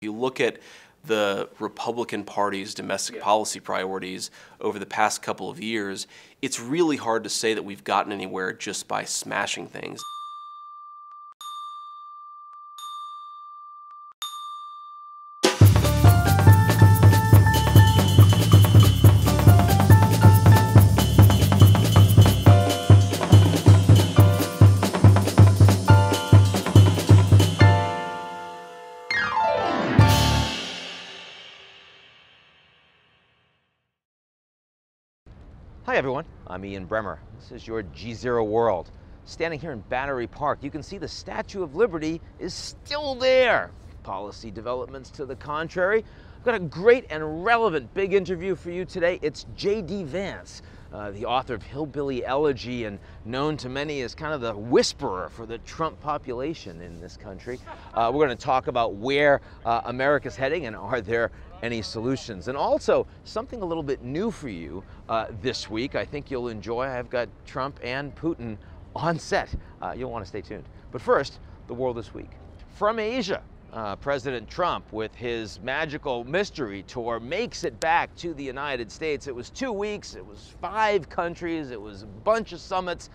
You look at the Republican Party's domestic policy priorities over the past couple of years, it's really hard to say that we've gotten anywhere just by smashing things. Hi everyone, I'm Ian Bremmer. This is your GZero world. Standing here in Battery Park, you can see the Statue of Liberty is still there. Policy developments to the contrary. I've got a great and relevant big interview for you today. It's JD Vance, the author of Hillbilly Elegy and known to many as kind of the whisperer for the Trump population in this country. We're going to talk about where America's heading and are there any solutions. And also something a little bit new for you this week. I think you'll enjoy. I've got Trump and Putin on set. You'll want to stay tuned. But first, the world this week. From Asia, President Trump, with his magical mystery tour, makes it back to the United States. It was 2 weeks, it was 5 countries, it was a bunch of summits.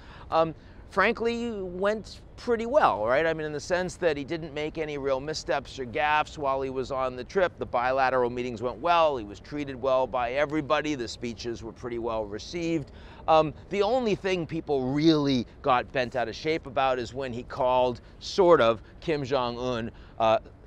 Frankly, went pretty well, right? I mean, in the sense that he didn't make any real missteps or gaffes while he was on the trip. The bilateral meetings went well. He was treated well by everybody. The speeches were pretty well received. The only thing people really got bent out of shape about is when he called, sort of, Kim Jong-un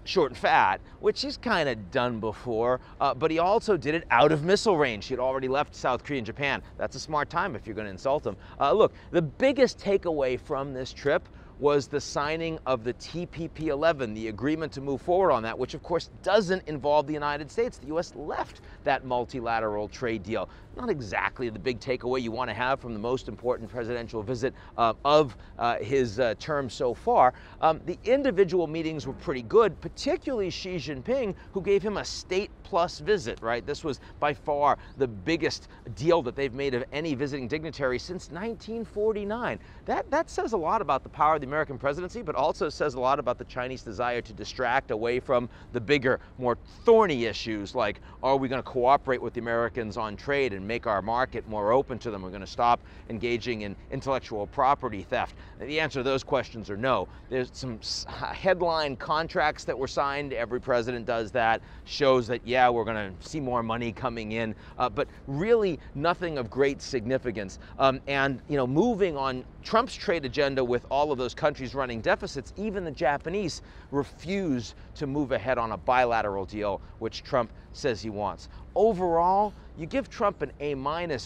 short and fat, which he's kind of done before, but he also did it out of missile range. He had already left South Korea and Japan. That's a smart time if you're going to insult him. Look, the biggest takeaway from this trip was the signing of the TPP-11, the agreement to move forward on that, which of course doesn't involve the United States. The U.S. left that multilateral trade deal. Not exactly the big takeaway you want to have from the most important presidential visit of his term so far. The individual meetings were pretty good, particularly Xi Jinping, who gave him a state-plus visit, right? This was by far the biggest deal that they've made of any visiting dignitary since 1949. That says a lot about the power of the American presidency, but also says a lot about the Chinese desire to distract away from the bigger, more thorny issues like, are we going to cooperate with the Americans on trade and make our market more open to them? We're going to stop engaging in intellectual property theft. The answer to those questions are no. There's some headline contracts that were signed. Every president does that. Shows that, yeah, we're going to see more money coming in, but really nothing of great significance. And, you know, moving on Trump's trade agenda with all of those countries running deficits, even the Japanese refuse to move ahead on a bilateral deal, which Trump says he wants. Overall, you give Trump an A-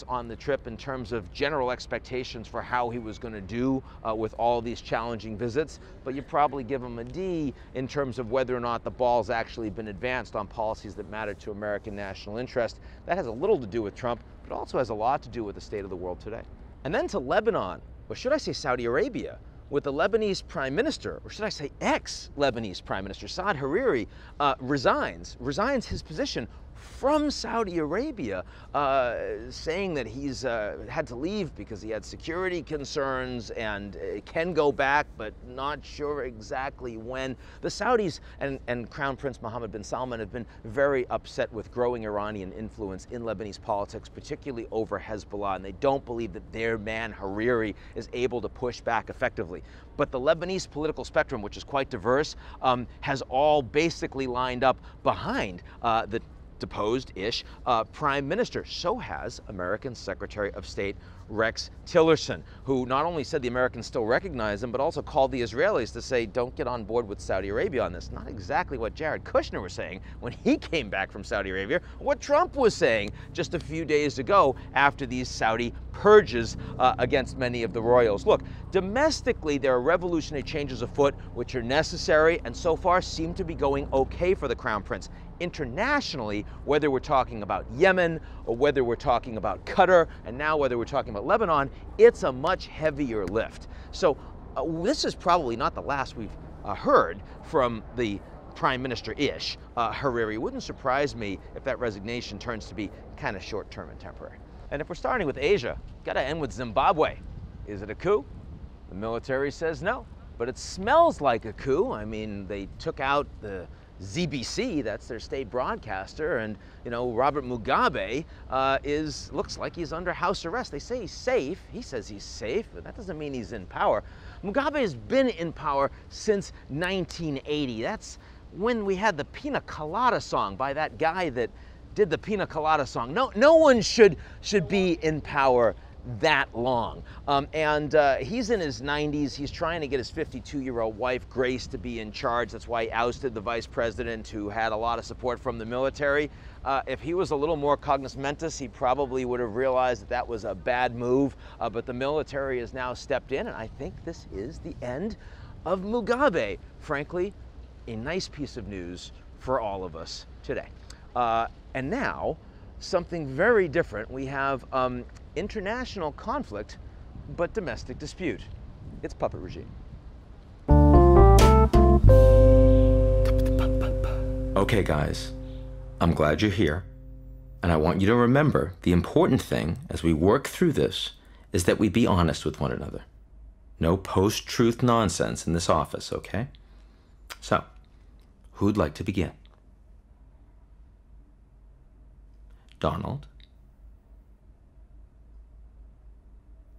on the trip in terms of general expectations for how he was going to do with all these challenging visits, but you probably give him a D in terms of whether or not the ball's actually been advanced on policies that matter to American national interest. That has a little to do with Trump, but also has a lot to do with the state of the world today. And then to Lebanon, or should I say Saudi Arabia, with the Lebanese Prime Minister, or should I say ex-Lebanese Prime Minister, Saad Hariri, resigns his position from Saudi Arabia, saying that he's had to leave because he had security concerns and can go back, but not sure exactly when. The Saudis and Crown Prince Mohammed bin Salman have been very upset with growing Iranian influence in Lebanese politics, particularly over Hezbollah, and they don't believe that their man Hariri is able to push back effectively. But the Lebanese political spectrum, which is quite diverse, has all basically lined up behind the deposed-ish prime minister. So has American Secretary of State Rex Tillerson, who not only said the Americans still recognize him, but also called the Israelis to say, don't get on board with Saudi Arabia on this. Not exactly what Jared Kushner was saying when he came back from Saudi Arabia, what Trump was saying just a few days ago after these Saudi purges against many of the royals. Look, domestically, there are revolutionary changes afoot which are necessary and so far seem to be going okay for the Crown Prince. Internationally, whether we're talking about Yemen or whether we're talking about Qatar and now whether we're talking about Lebanon, it's a much heavier lift. So this is probably not the last we've heard from the Prime Minister-ish Hariri. It wouldn't surprise me if that resignation turns to be kind of short-term and temporary. And if we're starting with Asia, gotta end with Zimbabwe. Is it a coup? The military says no, but it smells like a coup. I mean, they took out the ZBC, that's their state broadcaster, and Robert Mugabe looks like he's under house arrest. They say he's safe. He says he's safe, but that doesn't mean he's in power. Mugabe has been in power since 1980. That's when we had the Pina Colada song by that guy that did the Pina Colada song. No one should be in power that long. He's in his 90s. He's trying to get his 52-year-old wife, Grace, to be in charge. That's why he ousted the vice president, who had a lot of support from the military. If he was a little more cognosmentis, he probably would have realized that that was a bad move. But the military has now stepped in, and I think this is the end of Mugabe. Frankly, a nice piece of news for all of us today. And now, something very different. We have international conflict, but domestic dispute. It's puppet regime. Okay, guys, I'm glad you're here. And I want you to remember the important thing as we work through this is that we be honest with one another. No post-truth nonsense in this office, okay? So, who'd like to begin? Donald?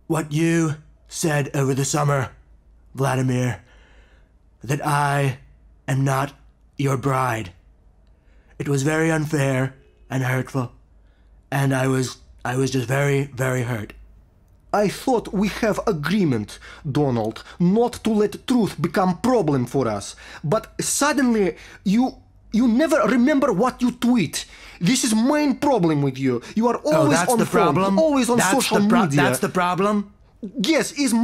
What you said over the summer, Vladimir, that I am not your bride. It was very unfair and hurtful, and I was just very, very hurt. I thought we have agreement, Donald, not to let truth become problem for us. But suddenly you never remember what you tweet. This is main problem with you. You are always on the phone, always on social media. That's the problem? Yes, is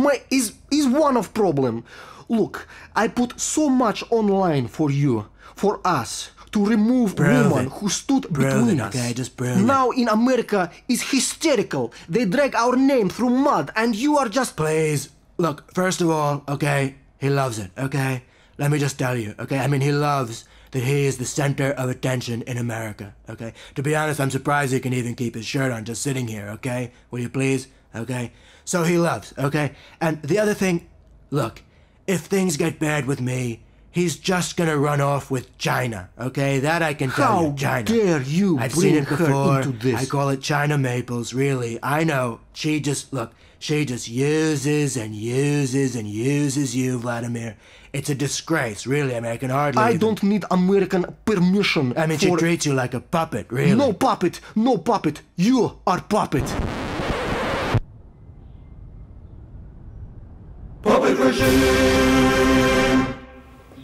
one of problem. Look, I put so much online for you, for us, to remove woman who stood between us. Okay, just prove it. Now in America is hysterical. They drag our name through mud, and you are just... Please, look, first of all, okay, he loves it, okay? Let me just tell you, okay? I mean, he loves that he is the center of attention in America, okay? To be honest, I'm surprised he can even keep his shirt on just sitting here, okay? Will you please? Okay? So he loves, okay? And the other thing, look, if things get bad with me, he's just gonna run off with China, okay? That I can tell you, China. How dare you I've bring seen it her before. into this? I call it China Maples, really. I know. She just uses and uses and uses you, Vladimir. It's a disgrace, really. I mean, I can hardly I don't need American permission. I mean, she treats you like a puppet, really. No puppet, no puppet. You are puppet. Puppet regime!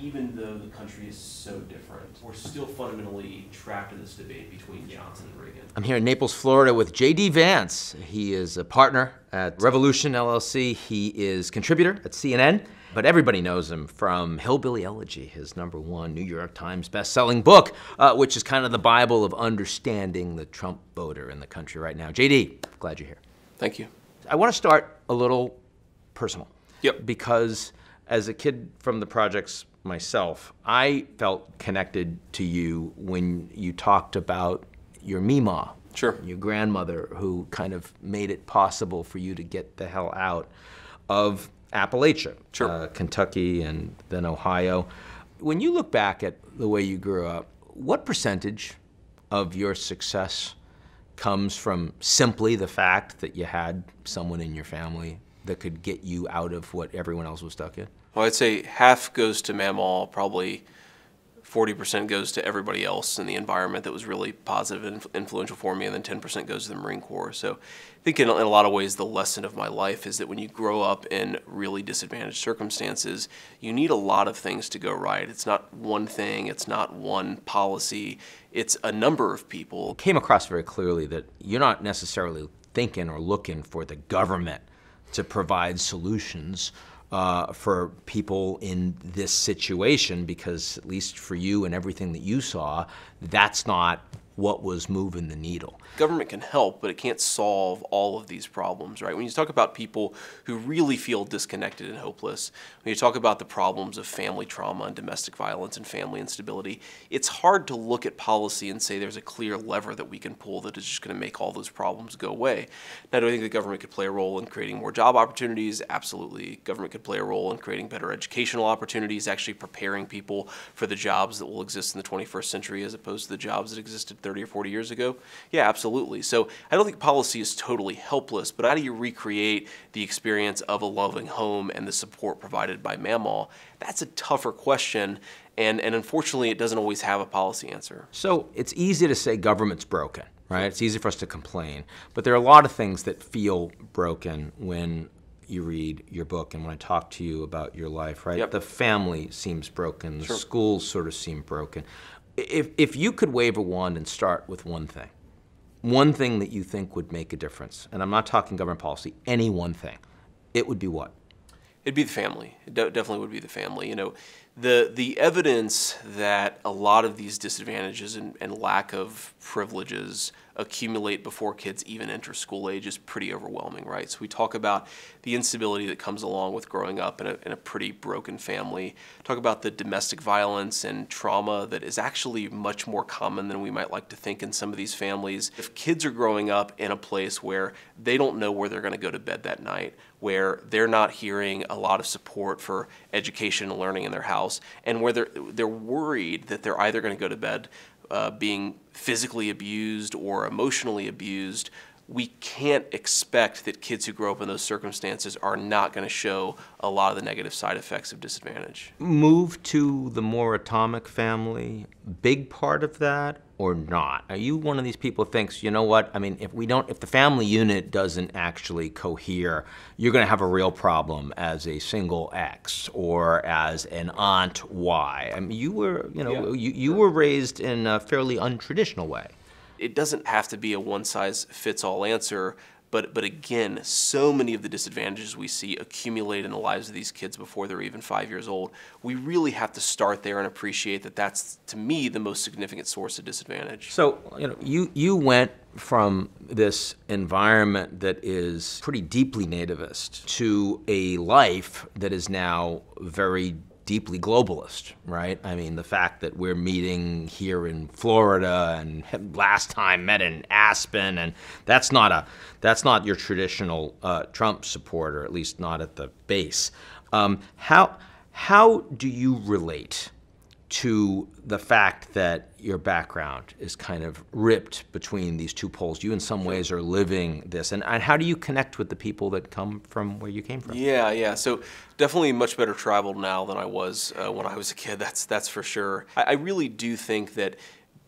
Even though the country is so different, we're still fundamentally trapped in this debate between Johnson and Reagan. I'm here in Naples, Florida with JD Vance. He is a partner at Revolution LLC. He is contributor at CNN, but everybody knows him from Hillbilly Elegy, his #1 New York Times best-selling book, which is kind of the Bible of understanding the Trump voter in the country right now. JD, glad you're here. Thank you. I want to start a little personal. Yep. Because as a kid from the projects myself, I felt connected to you when you talked about your Meemaw, Sure. your grandmother, who kind of made it possible for you to get the hell out of Appalachia, Sure. Kentucky and then Ohio. When you look back at the way you grew up, what percentage of your success comes from simply the fact that you had someone in your family that could get you out of what everyone else was stuck in? Well, I'd say half goes to Mamaw, probably 40% goes to everybody else in the environment that was really positive and influential for me, and then 10% goes to the Marine Corps. So I think in a lot of ways the lesson of my life is that when you grow up in really disadvantaged circumstances, you need a lot of things to go right. It's not one thing, it's not one policy, it's a number of people. It came across very clearly that you're not necessarily thinking or looking for the government to provide solutions for people in this situation, because at least for you and everything that you saw, that's not what was moving the needle. Government can help, but it can't solve all of these problems, right? When you talk about people who really feel disconnected and hopeless, when you talk about the problems of family trauma and domestic violence and family instability, it's hard to look at policy and say there's a clear lever that we can pull that is just going to make all those problems go away. Now, do I think the government could play a role in creating more job opportunities? Absolutely. Government could play a role in creating better educational opportunities, actually preparing people for the jobs that will exist in the 21st century as opposed to the jobs that existed 30 or 40 years ago. Yeah, absolutely. So I don't think policy is totally helpless, but how do you recreate the experience of a loving home and the support provided by Mamaw? That's a tougher question, and unfortunately it doesn't always have a policy answer. So it's easy to say government's broken, right? It's easy for us to complain, but there are a lot of things that feel broken when you read your book and when I talk to you about your life, right? Yep. The family seems broken, the Sure. schools sort of seem broken. If you could wave a wand and start with one thing that you think would make a difference, and I'm not talking government policy, any one thing, it would be what? It'd be the family. It definitely would be the family. You know, the evidence that a lot of these disadvantages and lack of privileges accumulate before kids even enter school age is pretty overwhelming, right? So we talk about the instability that comes along with growing up in a pretty broken family. Talk about the domestic violence and trauma that is actually much more common than we might like to think in some of these families. If kids are growing up in a place where they don't know where they're going to go to bed that night, where they're not hearing a lot of support for education and learning in their house, and where they're worried that they're either going to go to bed being physically abused or emotionally abused, we can't expect that kids who grow up in those circumstances are not going to show a lot of the negative side effects of disadvantage. Move to the more atomic family, big part of that or not? Are you one of these people who thinks, you know what, I mean, if the family unit doesn't actually cohere, you're going to have a real problem as a single X or as an aunt Y? I mean, you were, you were raised in a fairly untraditional way. It doesn't have to be a one-size-fits-all answer, but again, so many of the disadvantages we see accumulate in the lives of these kids before they're even 5 years old. We really have to start there and appreciate that that's, to me, the most significant source of disadvantage. So, you went from this environment that is pretty deeply nativist to a life that is now very deeply globalist, right? I mean, the fact that we're meeting here in Florida and last time met in Aspen, and that's not your traditional Trump supporter, at least not at the base. How do you relate to the fact that your background is kind of ripped between these two poles? You in some ways are living this, and how do you connect with the people that come from where you came from? Yeah. So definitely much better traveled now than I was when I was a kid, that's for sure. I really do think that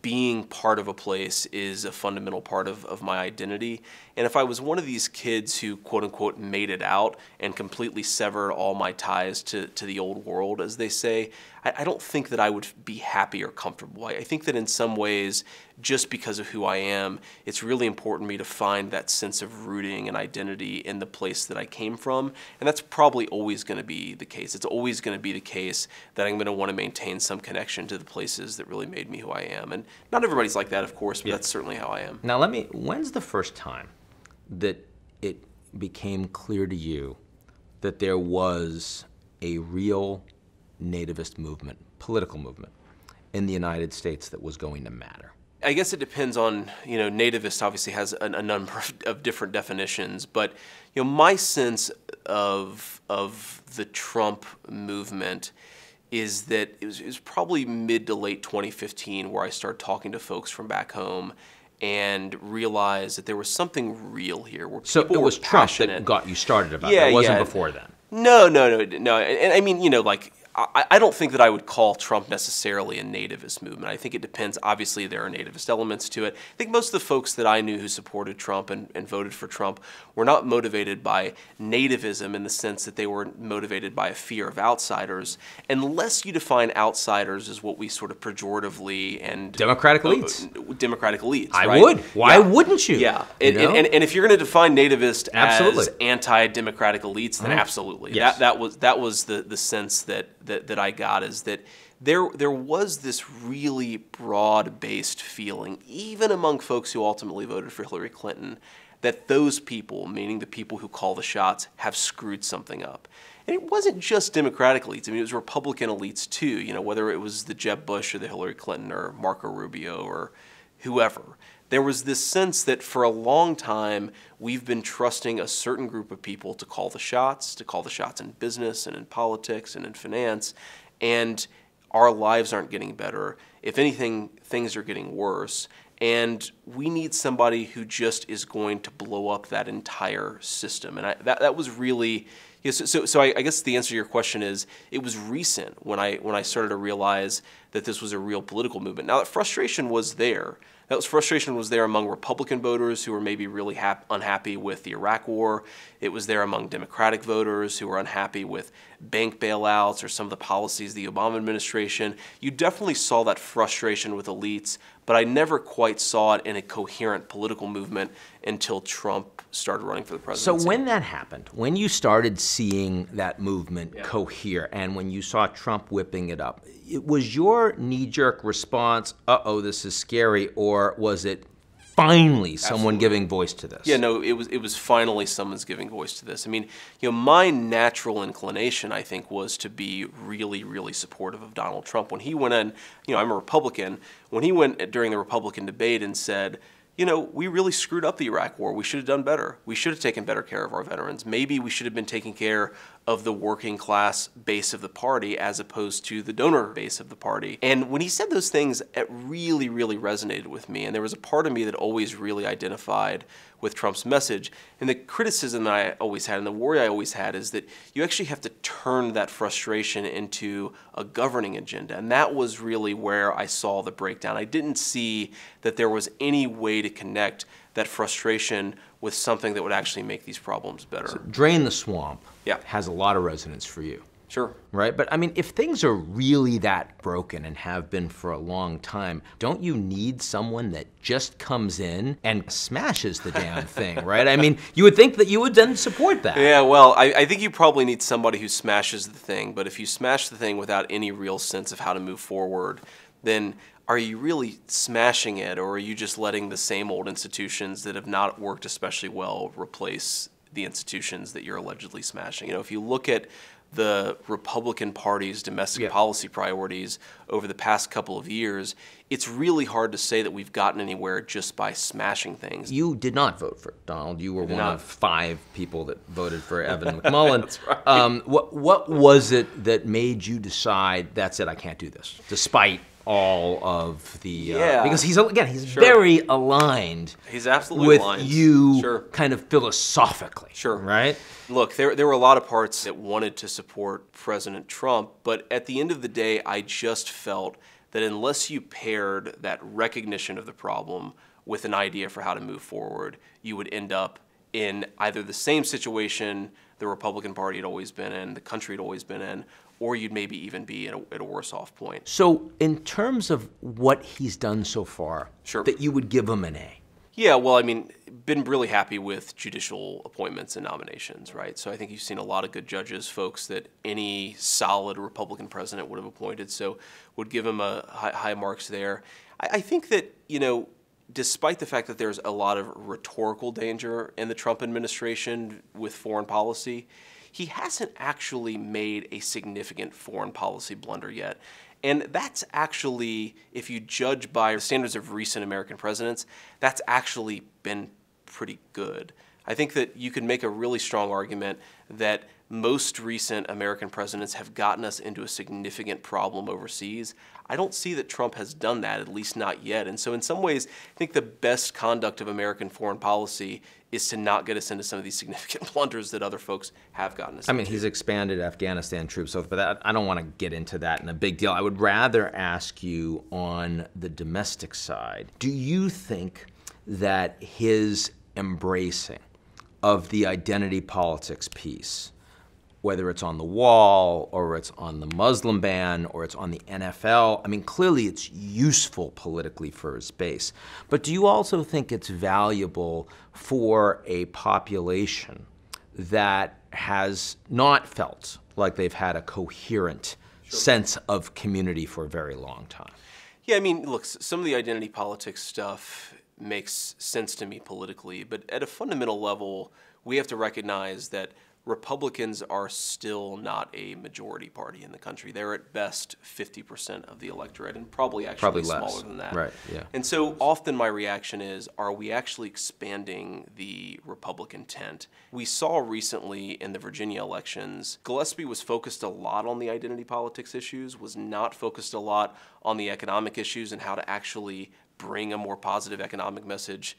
being part of a place is a fundamental part of my identity. And if I was one of these kids who, quote unquote, made it out and completely severed all my ties to the old world, as they say, I don't think that I would be happy or comfortable. I think that in some ways, just because of who I am, it's really important to me to find that sense of rooting and identity in the place that I came from. And that's probably always going to be the case. It's always going to be the case that I'm going to want to maintain some connection to the places that really made me who I am. And not everybody's like that, of course, but that's certainly how I am. Now, when's the first time that it became clear to you that there was a real nativist movement, political movement, in the United States that was going to matter? I guess it depends on, nativist obviously has a number of different definitions, but, my sense of the Trump movement is that it was probably mid to late 2015 where I started talking to folks from back home and realized that there was something real here. Where so people it was were Trump passionate. that got you started about that. It wasn't before then. No. And I mean, I don't think that I would call Trump necessarily a nativist movement. I think it depends. Obviously, there are nativist elements to it. I think most of the folks that I knew who supported Trump and voted for Trump were not motivated by nativism in the sense that they were motivated by a fear of outsiders, unless you define outsiders as what we sort of pejoratively and Democratic elites. Democratic elites. I right? would. Why wouldn't you? Yeah. And if you're going to define nativist absolutely. as anti-democratic elites, then absolutely. Yes. That was the sense that I got, is that there was this really broad-based feeling, even among folks who ultimately voted for Hillary Clinton, that those people, meaning the people who call the shots, have screwed something up. And it wasn't just Democratic elites. I mean, it was Republican elites too, you know, whether it was the Jeb Bush or the Hillary Clinton or Marco Rubio or whoever. There was this sense that for a long time, we've been trusting a certain group of people to call the shots in business and in politics and in finance, and our lives aren't getting better. If anything, things are getting worse. And we need somebody who just is going to blow up that entire system. And that was really, so I guess the answer to your question is, it was recent when I started to realize that this was a real political movement. Now, that frustration was there. Frustration was there among Republican voters who were maybe really unhappy with the Iraq War. It was there among Democratic voters who were unhappy with bank bailouts or some of the policies of the Obama administration. You definitely saw that frustration with elites, but I never quite saw it in a coherent political movement until Trump started running for the presidency. So when that happened, when you started seeing that movement cohere and when you saw Trump whipping it up, was your knee-jerk response, uh-oh, this is scary, or was it finally someone giving voice to this? Yeah, no, it was finally someone's giving voice to this. I mean, my natural inclination, I think, was to be really, really supportive of Donald Trump. When he went in, I'm a Republican, when he went during the Republican debate and said, we really screwed up the Iraq War. We should have done better. We should have taken better care of our veterans. Maybe we should have been taking care of the working class base of the party as opposed to the donor base of the party. And when he said those things, it really, really resonated with me. And there was a part of me that always really identified with Trump's message. And the criticism that I always had and the worry I always had is that you actually have to turn that frustration into a governing agenda. And that was really where I saw the breakdown. I didn't see that there was any way to connect that frustration with something that would actually make these problems better. So Drain the Swamp has a lot of resonance for you. Sure. Right? But I mean, if things are really that broken and have been for a long time, don't you need someone that just comes in and smashes the damn thing, right? I mean, you would think that you would then support that. Yeah, well, I think you probably need somebody who smashes the thing, but if you smash the thing without any real sense of how to move forward, then are you really smashing it, or are you just letting the same old institutions that have not worked especially well replace the institutions that you're allegedly smashing? If you look at the Republican Party's domestic policy priorities over the past couple of years, it's really hard to say that we've gotten anywhere just by smashing things. You did not vote for Donald. You were one of 5 people that voted for Evan McMullin. That's right. What was it that made you decide, that's it, I can't do this, despite all of the because he's very aligned. He's absolutely with aligned. You kind of philosophically. Sure. Right? Look, there were a lot of parts that wanted to support President Trump, but at the end of the day, I just felt that unless you paired that recognition of the problem with an idea for how to move forward, you would end up in either the same situation the Republican Party had always been in, the country had always been in, or you'd maybe even be at a worse off point. So in terms of what he's done so far, that you would give him an A? Yeah, well, I mean, been really happy with judicial appointments and nominations, right? So I think you've seen a lot of good judges, folks that any solid Republican president would have appointed, so would give him a high marks there. I think that, despite the fact that there's a lot of rhetorical danger in the Trump administration with foreign policy, he hasn't actually made a significant foreign policy blunder yet. And that's actually, if you judge by the standards of recent American presidents, that's actually been pretty good. I think that you could make a really strong argument that most recent American presidents have gotten us into a significant problem overseas. I don't see that Trump has done that, at least not yet. And so in some ways, I think the best conduct of American foreign policy is to not get us into some of these significant blunders that other folks have gotten us into. I mean, he's expanded Afghanistan troops, but I don't want to get into that in a big deal. I would rather ask you on the domestic side, do you think that his embracing of the identity politics piece, whether it's on the wall or it's on the Muslim ban or it's on the NFL, I mean, clearly it's useful politically for his base. But do you also think it's valuable for a population that has not felt like they've had a coherent sense of community for a very long time. Yeah, I mean, look, some of the identity politics stuff makes sense to me politically, but at a fundamental level, we have to recognize that Republicans are still not a majority party in the country. They're at best 50% of the electorate, and probably less. smaller than that. Right, yeah. And so often my reaction is, are we actually expanding the Republican tent? We saw recently in the Virginia elections, Gillespie was focused a lot on the identity politics issues, was not focused a lot on the economic issues and how to actually bring a more positive economic message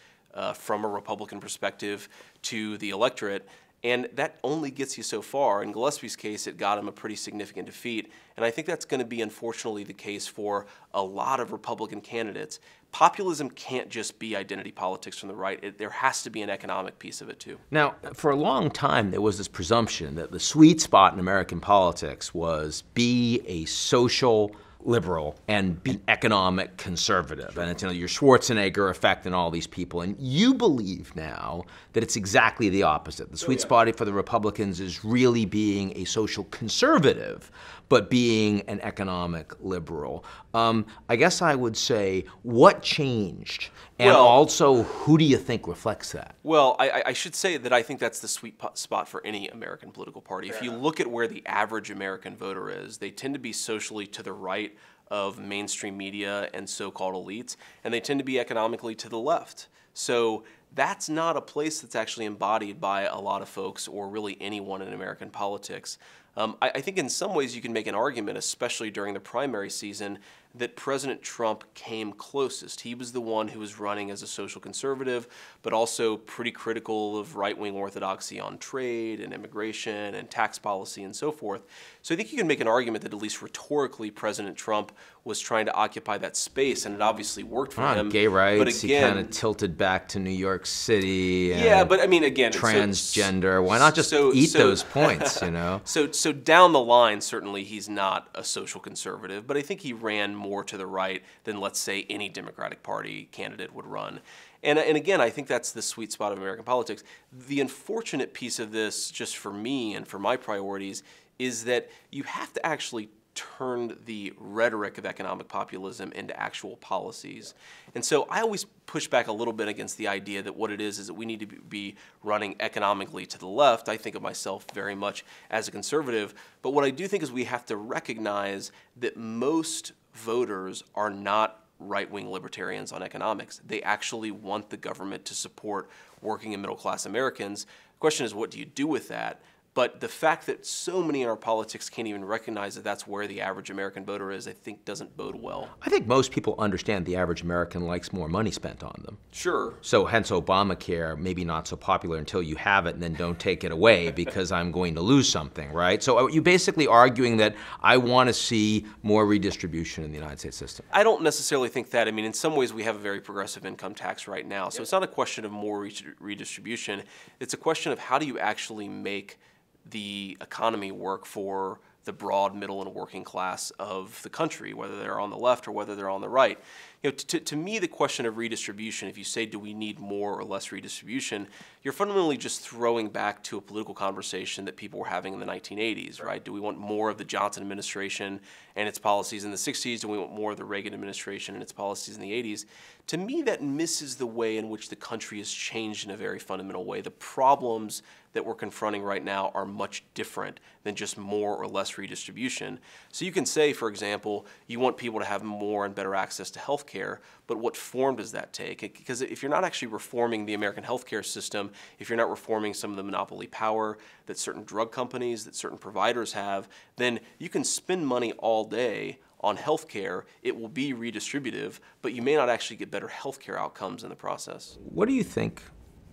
from a Republican perspective to the electorate. And that only gets you so far. In Gillespie's case, it got him a pretty significant defeat. And I think that's going to be, unfortunately, the case for a lot of Republican candidates. Populism can't just be identity politics from the right. There has to be an economic piece of it, too. Now, for a long time, there was this presumption that the sweet spot in American politics was be a social liberal and be an economic conservative. And it's, your Schwarzenegger effect and all these people. And you believe now that it's exactly the opposite. The sweet spot for the Republicans is really being a social conservative, but being an economic liberal. I guess I would say, what changed? And also, who do you think reflects that? Well, I should say that I think that's the sweet spot for any American political party. If you look at where the average American voter is, they tend to be socially to the right of mainstream media and so-called elites, and they tend to be economically to the left. So that's not a place that's actually embodied by a lot of folks or really anyone in American politics. I think in some ways you can make an argument, especially during the primary season, that President Trump came closest. He was the one who was running as a social conservative, but also pretty critical of right-wing orthodoxy on trade and immigration and tax policy and so forth. So I think you can make an argument that at least rhetorically President Trump was trying to occupy that space, and it obviously worked for him. Gay rights, but again, he kind of tilted back to New York City. And yeah, but I mean, again, transgender. Why not just eat those points, So down the line, certainly he's not a social conservative, but I think he ran more to the right than, let's say, any Democratic Party candidate would run. And again, I think that's the sweet spot of American politics. The unfortunate piece of this, just for me and for my priorities, is that you have to actually turn the rhetoric of economic populism into actual policies. And so I always push back a little bit against the idea that what it is that we need to be running economically to the left. I think of myself very much as a conservative. But what I do think is we have to recognize that most voters are not right-wing libertarians on economics. They actually want the government to support working and middle-class Americans. The question is, what do you do with that? But the fact that so many in our politics can't even recognize that that's where the average American voter is, I think doesn't bode well. I think most people understand the average American likes more money spent on them. Sure. So hence Obamacare, maybe not so popular until you have it and then don't take it away because I'm going to lose something, right? So are you basically arguing that I want to see more redistribution in the United States system? I don't necessarily think that. I mean, in some ways we have a very progressive income tax right now. So it's not a question of more redistribution. It's a question of how do you actually make the economy work for the broad, middle, and working class of the country, whether they're on the left or whether they're on the right. To me, the question of redistribution, if you say, do we need more or less redistribution, you're fundamentally just throwing back to a political conversation that people were having in the 1980s, right? Do we want more of the Johnson administration and its policies in the 60s? Do we want more of the Reagan administration and its policies in the 80s? To me, that misses the way in which the country has changed in a very fundamental way. The problems that we're confronting right now are much different than just more or less redistribution. So you can say, for example, you want people to have more and better access to health care, but what form does that take? Because if you're not actually reforming the American healthcare system, if you're not reforming some of the monopoly power that certain drug companies, that certain providers have, then you can spend money all day on healthcare. It will be redistributive, but you may not actually get better healthcare outcomes in the process. What do you think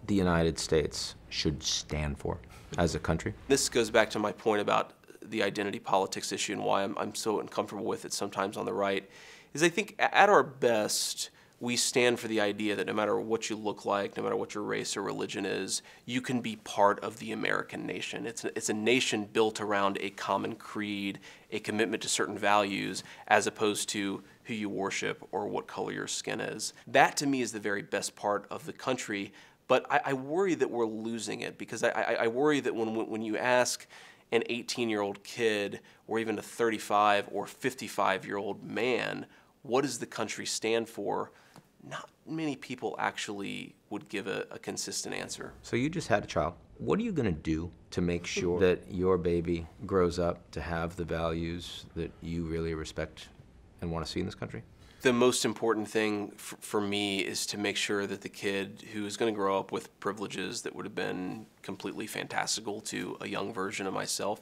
the United States should stand for as a country? This goes back to my point about the identity politics issue and why I'm so uncomfortable with it sometimes on the right, is I think at our best, we stand for the idea that no matter what you look like, no matter what your race or religion is, you can be part of the American nation. It's a nation built around a common creed, a commitment to certain values, as opposed to who you worship or what color your skin is. That, to me, is the very best part of the country, but I worry that we're losing it, because I worry that when you ask an 18-year-old kid or even a 35 or 55-year-old man, what does the country stand for? Not many people actually would give a consistent answer. So you just had a child. What are you going to do to make sure that your baby grows up to have the values that you really respect and want to see in this country? The most important thing for me is to make sure that the kid who is going to grow up with privileges that would have been completely fantastical to a young version of myself,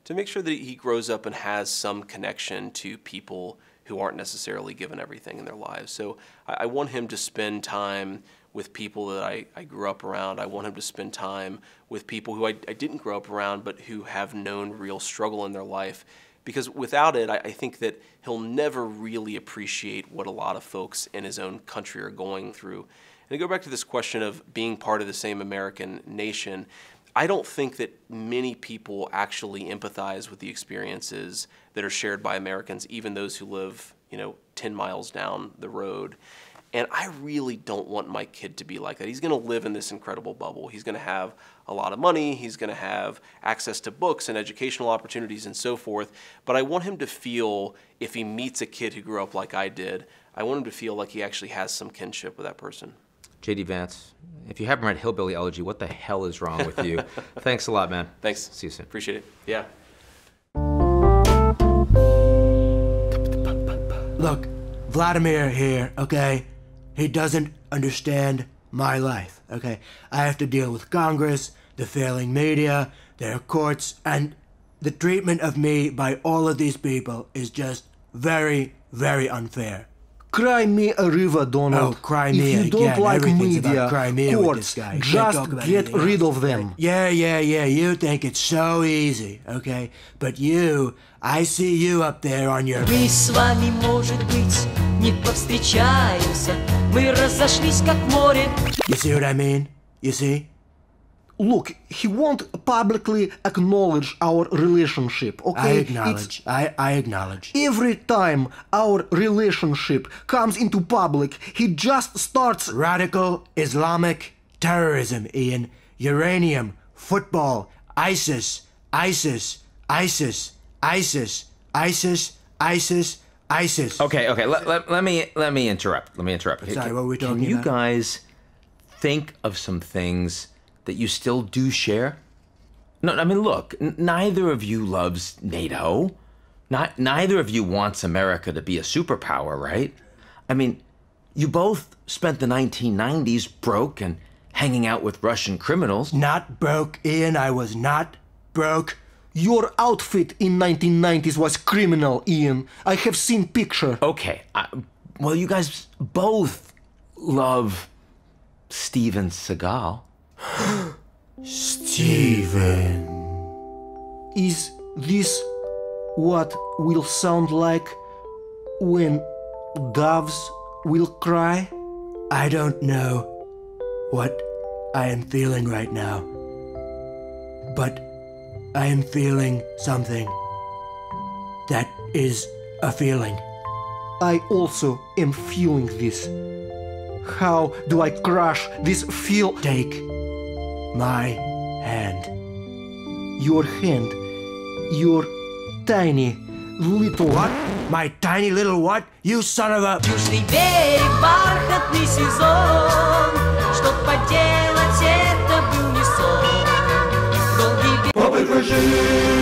to make sure that he grows up and has some connection to people who aren't necessarily given everything in their lives. So I want him to spend time with people that I grew up around. I want him to spend time with people who I didn't grow up around but who have known real struggle in their life. Because without it, I think that he'll never really appreciate what a lot of folks in his own country are going through. And to go back to this question of being part of the same American nation, I don't think that many people actually empathize with the experiences that are shared by Americans, even those who live, 10 miles down the road. And I really don't want my kid to be like that. He's going to live in this incredible bubble. He's going to have a lot of money. He's going to have access to books and educational opportunities and so forth. But I want him to feel, if he meets a kid who grew up like I did, I want him to feel like he actually has some kinship with that person. JD Vance, if you haven't read Hillbilly Elegy, what the hell is wrong with you? Thanks a lot, man. Thanks. See you soon. Appreciate it. Yeah. Look, Vladimir here, okay? He doesn't understand my life, okay? I have to deal with Congress, the failing media, their courts, and the treatment of me by all of these people is just very, very unfair. Cry me a river, Donald. Oh, cry me If you don't again. like Everything's about media, Crimea with courts, this guy. You can't talk just about get anything rid else. of them. Yeah, you think it's so easy, okay? But I see you up there on your... Мы с вами, может быть, не повстречаемся. Мы разошлись, как море. You see what I mean? You see? Look, he won't publicly acknowledge our relationship, okay? I acknowledge. Every time our relationship comes into public, he just starts... Radical Islamic terrorism, Ian. Uranium, football, ISIS. Okay. Let me interrupt. Sorry, what were we talking Can you about? guys think of some things that you still do share? No, I mean, look, neither of you loves NATO. Neither of you wants America to be a superpower, right? I mean, you both spent the 1990s broke and hanging out with Russian criminals. Not broke, Ian. I was not broke. Your outfit in 1990s was criminal, Ian. I have seen picture. Okay, well, you guys both love Steven Seagal. Steven. Is this what will sound like when doves will cry? I don't know what I am feeling right now, but I am feeling something that is a feeling. I also am feeling this. How do I crush this feel? Take my hand. Your hand. Your tiny little... What? My tiny little what? You son of a... Южный берег, бархатный сезон. Что поделать, это был не сон. Долгий берег.